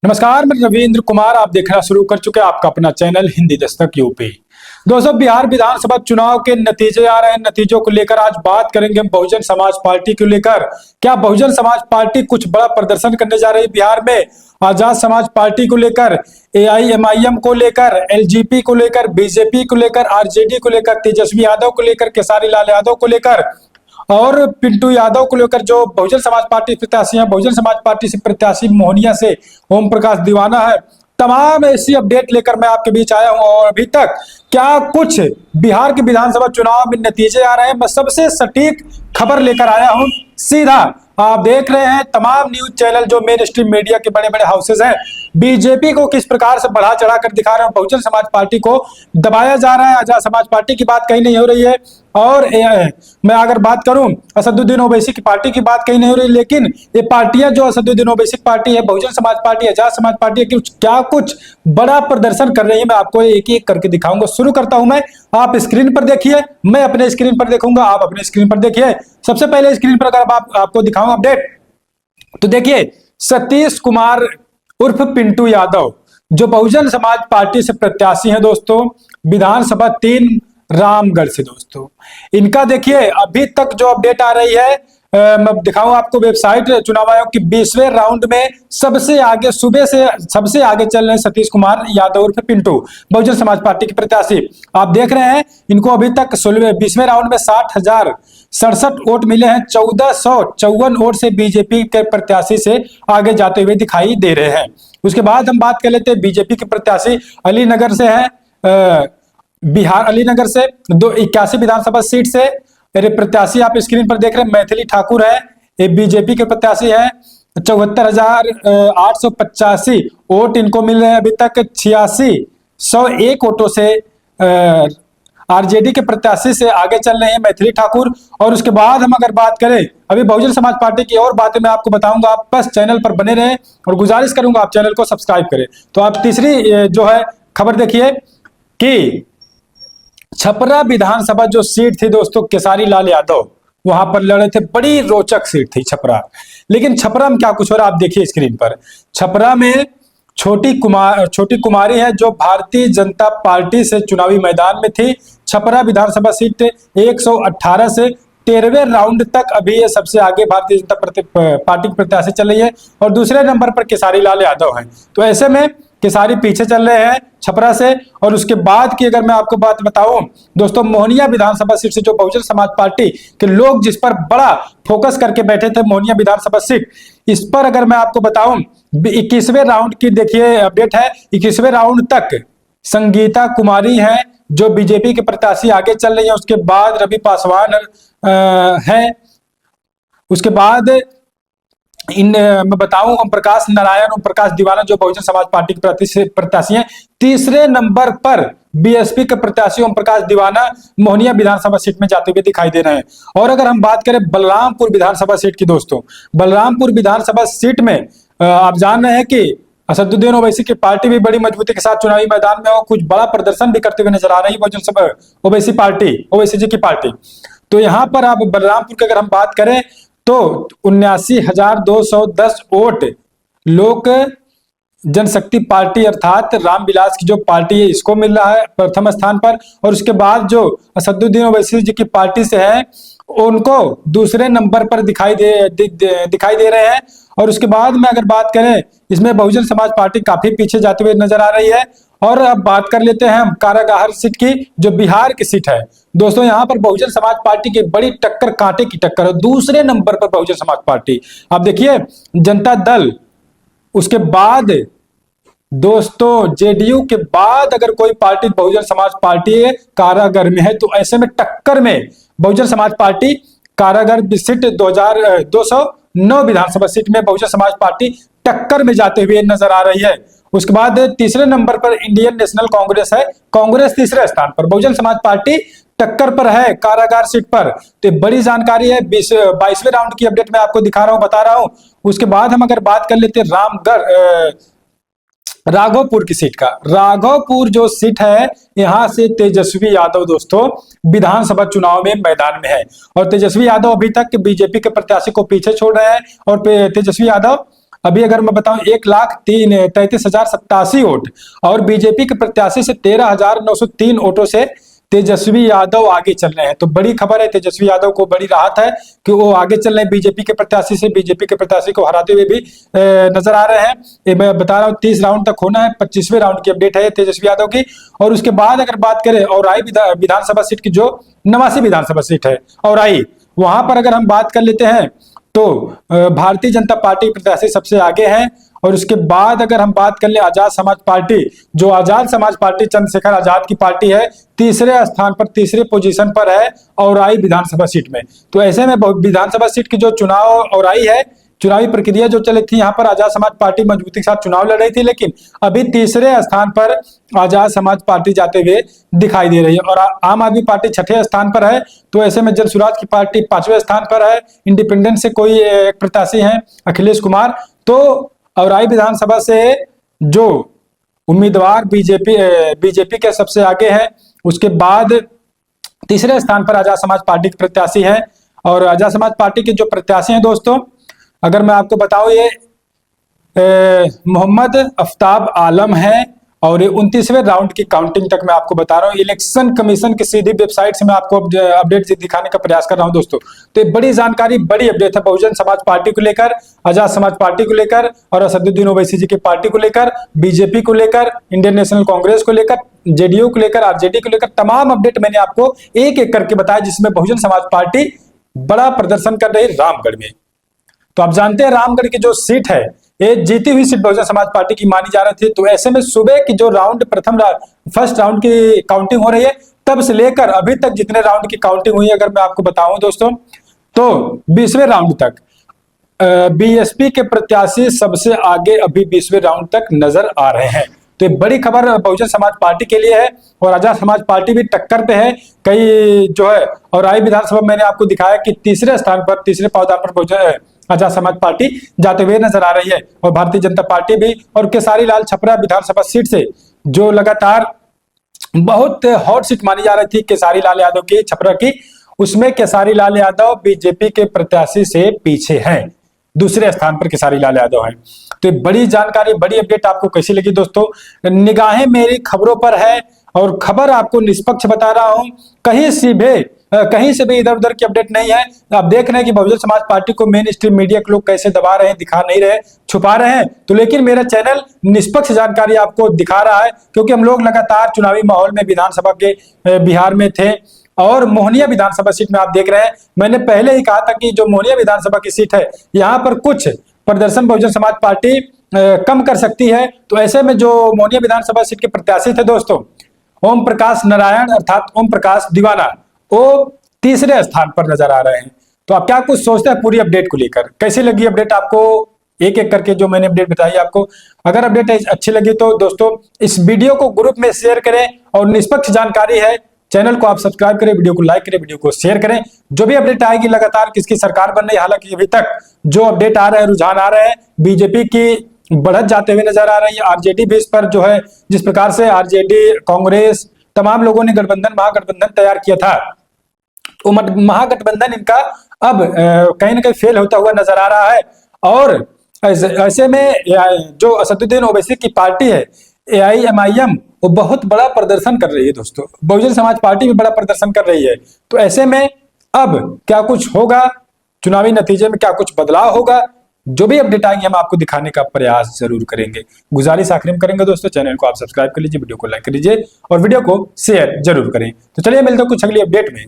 नमस्कार, मैं रविंद्र कुमार। आप देखना शुरू कर चुके हैं आपका अपना चैनल हिंदी दस्तक यूपी। दोस्तों, बिहार विधानसभा चुनाव के नतीजे आ रहे हैं। नतीजों को लेकर आज बात करेंगे हम बहुजन समाज पार्टी को लेकर। क्या बहुजन समाज पार्टी कुछ बड़ा प्रदर्शन करने जा रही है बिहार में? आजाद समाज पार्टी को लेकर, एआईएमआईएम को लेकर, एलजेपी को लेकर, बीजेपी को लेकर, आरजेडी को लेकर, तेजस्वी यादव को लेकर, केसारी लाल यादव को लेकर और पिंटू यादव को लेकर जो बहुजन समाज पार्टी प्रत्याशी हैं, बहुजन समाज पार्टी से प्रत्याशी मोहनिया से ओम प्रकाश दीवाना है। तमाम ऐसी अपडेट लेकर मैं आपके बीच आया हूं। और अभी तक क्या कुछ बिहार के विधानसभा चुनाव में नतीजे आ रहे हैं, मैं सबसे सटीक खबर लेकर आया हूं। सीधा आप देख रहे हैं तमाम न्यूज चैनल जो मेन स्ट्रीम मीडिया के बड़े बड़े हाउसेज हैं, बीजेपी को किस प्रकार से बढ़ा चढ़ा कर दिखा रहे हैं। बहुजन समाज पार्टी को दबाया जा रहा है। आजाद समाज पार्टी की बात कहीं नहीं हो रही है। और मैं अगर बात करूं असदुद्दीन ओवैसी की पार्टी की बात कहीं नहीं हो रही, लेकिन ये पार्टियां जो असदुद्दीन ओवैसी पार्टी है, बहुजन समाज पार्टी, आजाद समाज पार्टी है, क्या कुछ बड़ा प्रदर्शन कर रही है, मैं आपको एक एक करके दिखाऊंगा। शुरू करता हूं मैं। आप स्क्रीन पर देखिए, मैं अपने स्क्रीन पर देखूंगा, आप अपने स्क्रीन पर देखिए। सबसे पहले स्क्रीन पर अगर आपको दिखाऊं अपडेट, तो देखिए सतीश कुमार उर्फ पिंटू यादव जो बहुजन समाज पार्टी से प्रत्याशी हैं दोस्तों, विधानसभा 3 रामगढ़ से। दोस्तों इनका देखिए अभी तक जो अपडेट आ रही है, मैं दिखाऊं आपको वेबसाइट चुनाव आयोग की 20वें राउंड में सबसे आगे, सुबह से सबसे आगे चल रहे हैं सतीश कुमार यादव उर्फ पिंटू, बहुजन समाज पार्टी के प्रत्याशी। आप देख रहे हैं इनको अभी तक 20वें राउंड में 60,067 वोट मिले हैं। 1454 वोट से बीजेपी के प्रत्याशी से आगे जाते हुए दिखाई दे रहे हैं। उसके बाद हम बात कर लेते हैं बीजेपी के प्रत्याशी अलीनगर से है, बिहार अलीनगर से 81 विधानसभा सीट से मेरे प्रत्याशी आप स्क्रीन पर देख रहे हैं मैथिली ठाकुर है। ये बीजेपी के प्रत्याशी है। 74,885 वोट इनको मिल रहे हैं अभी तक। 8601 वोटों से आरजेडी के प्रत्याशी से आगे चल रहे हैं मैथिली ठाकुर। और उसके बाद हम अगर बात करें अभी बहुजन समाज पार्टी की और बातें मैं आपको बताऊंगा, आप बस चैनल पर बने रहें और गुजारिश करूंगा आप चैनल को सब्सक्राइब करें। तो आप तीसरी जो है खबर देखिए कि छपरा विधानसभा जो सीट थी दोस्तों, केसारी लाल यादव वहां पर लड़े थे। बड़ी रोचक सीट थी छपरा। लेकिन छपरा में क्या कुछ हो रहा है आप देखिए स्क्रीन पर। छपरा में छोटी कुमारी है जो भारतीय जनता पार्टी से चुनावी मैदान में थी। छपरा विधानसभा सीट 118 से 13वें राउंड तक अभी ये सबसे आगे भारतीय जनता पार्टी की प्रत्याशी चल रही है और दूसरे नंबर पर केसारी लाल यादव है। तो ऐसे में केसारी पीछे चल रहे हैं छपरा से। और उसके बाद की अगर मैं आपको बात बताऊं दोस्तों, मोहनिया विधानसभा सीट से जो बहुजन समाज पार्टी के लोग जिस पर बड़ा फोकस करके बैठे थे, मोहनिया विधानसभा सीट, इस पर अगर मैं आपको बताऊं 21वें राउंड की देखिए अपडेट है। 21वें राउंड तक संगीता कुमारी है जो बीजेपी के प्रत्याशी आगे चल रही है। उसके बाद रवि पासवान है। उसके बाद मैं बताऊं ओम प्रकाश नारायण, ओम प्रकाश दीवाना जो बहुजन समाज पार्टी के प्रत्याशी हैं। तीसरे नंबर पर बीएसपी के प्रत्याशी ओम प्रकाश दीवाना मोहनिया विधानसभा सीट में जाते हुए दिखाई दे रहे हैं। और अगर हम बात करें बलरामपुर विधानसभा सीट की दोस्तों, बलरामपुर विधानसभा सीट में आप जान रहे हैं कि असदुद्दीन ओवैसी की पार्टी भी बड़ी मजबूती के साथ चुनावी मैदान में और कुछ बड़ा प्रदर्शन भी करते हुए नजर आ रही है बहुजन समाज ओवैसी पार्टी, ओवैसी जी की पार्टी। तो यहाँ पर आप बलरामपुर की अगर हम बात करें तो 79,210 वोट लोक जनशक्ति पार्टी अर्थात रामविलास की जो पार्टी है इसको मिल रहा है प्रथम स्थान पर। और उसके बाद जो असदुद्दीन ओवैसी जी की पार्टी से है उनको दूसरे नंबर पर दिखाई दे रहे हैं। और उसके बाद में अगर बात करें इसमें बहुजन समाज पार्टी काफी पीछे जाते हुए नजर आ रही है। और अब बात कर लेते हैं हम कारागार सीट की जो बिहार की सीट है दोस्तों। यहाँ पर बहुजन समाज पार्टी की बड़ी टक्कर, कांटे की टक्कर है। दूसरे नंबर पर बहुजन समाज पार्टी आप देखिए, जनता दल। उसके बाद दोस्तों जेडीयू के बाद अगर कोई पार्टी बहुजन समाज पार्टी कारागार में है, तो ऐसे में टक्कर में बहुजन समाज पार्टी कारागार सीट 209 विधानसभा सीट में बहुजन समाज पार्टी टक्कर में जाते हुए नजर आ रही है। उसके बाद तीसरे नंबर पर इंडियन नेशनल कांग्रेस है। कांग्रेस तीसरे स्थान पर, बहुजन समाज पार्टी टक्कर पर है कारागार सीट पर। तो बड़ी जानकारी है। 22वें राउंड की अपडेट मैं आपको दिखा रहा हूं, बता रहा हूं। उसके बाद हम अगर बात कर लेते हैं राघोपुर की सीट का। राघोपुर जो सीट है यहां से तेजस्वी यादव दोस्तों विधानसभा चुनाव में मैदान में है। और तेजस्वी यादव अभी तक बीजेपी के प्रत्याशी को पीछे छोड़ रहे हैं। और तेजस्वी यादव अभी अगर मैं बताऊं 1,33,087 वोट और बीजेपी के प्रत्याशी से 13,903 वोटों से तेजस्वी यादव आगे चल रहे हैं। तो बड़ी खबर है, तेजस्वी यादव को बड़ी राहत है कि वो आगे चल रहे हैं बीजेपी के प्रत्याशी से, बीजेपी के प्रत्याशी को हराते हुए भी नजर आ रहे हैं। ये मैं बता रहा हूँ 30 राउंड तक होना है, 25वें राउंड की अपडेट है तेजस्वी यादव की। और उसके बाद अगर बात करें औराई विधानसभा सीट की, जो 89 विधानसभा सीट है औराई, वहां पर अगर हम बात कर लेते हैं तो भारतीय जनता पार्टी प्रत्याशी सबसे आगे है। और उसके बाद अगर हम बात कर ले आजाद समाज पार्टी, जो आजाद समाज पार्टी चंद्रशेखर आजाद की पार्टी है, तीसरे स्थान पर, तीसरे पोजीशन पर है औराई विधानसभा सीट में। तो ऐसे में विधानसभा सीट की जो चुनाव औराई है, चुनावी प्रक्रिया जो चली थी, यहाँ पर आजाद समाज पार्टी मजबूती के साथ चुनाव लड़ रही थी, लेकिन अभी तीसरे स्थान पर आजाद समाज पार्टी जाते हुए दिखाई दे रही है और आम आदमी पार्टी छठे स्थान पर है। तो ऐसे में जन सुराज की पार्टी 5वें स्थान पर है। इंडिपेंडेंट से कोई एक प्रत्याशी है अखिलेश कुमार। तो औराई विधानसभा से जो उम्मीदवार बीजेपी के सबसे आगे है, उसके बाद तीसरे स्थान पर आजाद समाज पार्टी के प्रत्याशी है। और आजाद समाज पार्टी के जो प्रत्याशी हैं दोस्तों, अगर मैं आपको बताऊं, ये मोहम्मद अफ्ताब आलम है और 29वें राउंड की काउंटिंग तक मैं आपको बता रहा हूँ। इलेक्शन कमीशन की सीधी वेबसाइट से मैं आपको अपडेट दिखाने का प्रयास कर रहा हूँ दोस्तों। तो ये बड़ी जानकारी, बड़ी अपडेट है बहुजन समाज पार्टी को लेकर, आजाद समाज पार्टी को लेकर और असदुद्दीन ओवैसी जी की पार्टी को लेकर, बीजेपी को लेकर, इंडियन नेशनल कांग्रेस को लेकर, जेडीयू को लेकर, आरजेडी को लेकर तमाम अपडेट मैंने आपको एक एक करके बताया, जिसमें बहुजन समाज पार्टी बड़ा प्रदर्शन कर रही रामगढ़ में। तो आप जानते हैं रामगढ़ की जो सीट है, ये जीती हुई सीट बहुजन समाज पार्टी की मानी जा रही थी। तो ऐसे में सुबह की जो फर्स्ट राउंड की काउंटिंग हो रही है, तब से लेकर अभी तक जितने राउंड की काउंटिंग हुई है, अगर मैं आपको बताऊं दोस्तों, तो 20वें राउंड तक बीएसपी के प्रत्याशी सबसे आगे अभी 20वें राउंड तक नजर आ रहे हैं। तो ये बड़ी खबर बहुजन समाज पार्टी के लिए है और आजाद समाज पार्टी भी टक्कर पे है। कई जो है और आई विधानसभा मैंने आपको दिखाया कि तीसरे स्थान पर, तीसरे पावदान पर आजाद समाज पार्टी जाते हुए नजर आ रही है। और भारतीय जनता पार्टी भी, और केसारी लाल छपरा विधानसभा सीट से जो लगातार बहुत हॉट सीट मानी जा रही थी केसारी लाल यादव की, छपरा की, उसमें केसारी लाल यादव बीजेपी के प्रत्याशी से पीछे हैं, दूसरे स्थान पर केसारी लाल यादव हैं। तो बड़ी जानकारी, बड़ी अपडेट आपको कैसी लगी दोस्तों? निगाहें मेरी खबरों पर है और खबर आपको निष्पक्ष बता रहा हूं, कहीं से भी इधर उधर की अपडेट नहीं है। आप देख रहे हैं कि बहुजन समाज पार्टी को मेन स्ट्रीम मीडिया के लोग कैसे दबा रहे हैं, दिखा नहीं रहे, छुपा रहे हैं। तो लेकिन मेरा चैनल निष्पक्ष जानकारी आपको दिखा रहा है, क्योंकि हम लोग लगातार चुनावी माहौल में विधानसभा के बिहार में थे। और मोहनिया विधानसभा सीट में आप देख रहे हैं, मैंने पहले ही कहा था कि जो मोहनिया विधानसभा की सीट है, यहाँ पर कुछ प्रदर्शन बहुजन समाज पार्टी कम कर सकती है। तो ऐसे में जो मोहनिया विधानसभा सीट के प्रत्याशी थे दोस्तों, ओम प्रकाश नारायण अर्थात ओम प्रकाश दीवाना, वो तीसरे स्थान पर नजर आ रहे हैं। तो आप क्या कुछ सोचते हैं पूरी अपडेट को लेकर? कैसी लगी अपडेट आपको? एक एक करके जो मैंने अपडेट बताई आपको, अगर अपडेट अच्छी लगी तो दोस्तों इस वीडियो को ग्रुप में शेयर करें और निष्पक्ष जानकारी है, चैनल को आप सब्सक्राइब करें, वीडियो को लाइक करें, वीडियो को शेयर करें। जो भी अपडेट आएगी लगातार किसकी सरकार बन रही है, हालांकि अभी तक जो अपडेट आ रहे हैं, रुझान आ रहे हैं, बीजेपी की बढ़त जाते हुए नजर आ रही है। आरजेडी भी इस पर जो है, जिस प्रकार से आरजेडी, कांग्रेस, तमाम लोगों ने महागठबंधन तैयार किया था, वो महागठबंधन इनका अब कहीं ना कहीं फेल होता हुआ नजर आ रहा है। और ऐसे में जो असदुद्दीन ओवैसी की पार्टी है AIMIM, वो बहुत बड़ा प्रदर्शन कर रही है दोस्तों। बहुजन समाज पार्टी भी बड़ा प्रदर्शन कर रही है। तो ऐसे में अब क्या कुछ होगा, चुनावी नतीजे में क्या कुछ बदलाव होगा, जो भी अपडेट आएंगे हम आपको दिखाने का प्रयास जरूर करेंगे। गुजारिश आखिर में करेंगे दोस्तों, चैनल को आप सब्सक्राइब कर लीजिए, वीडियो को लाइक कर लीजिए और वीडियो को शेयर जरूर करें। तो चलिए मिलते हैं कुछ अगली अपडेट में।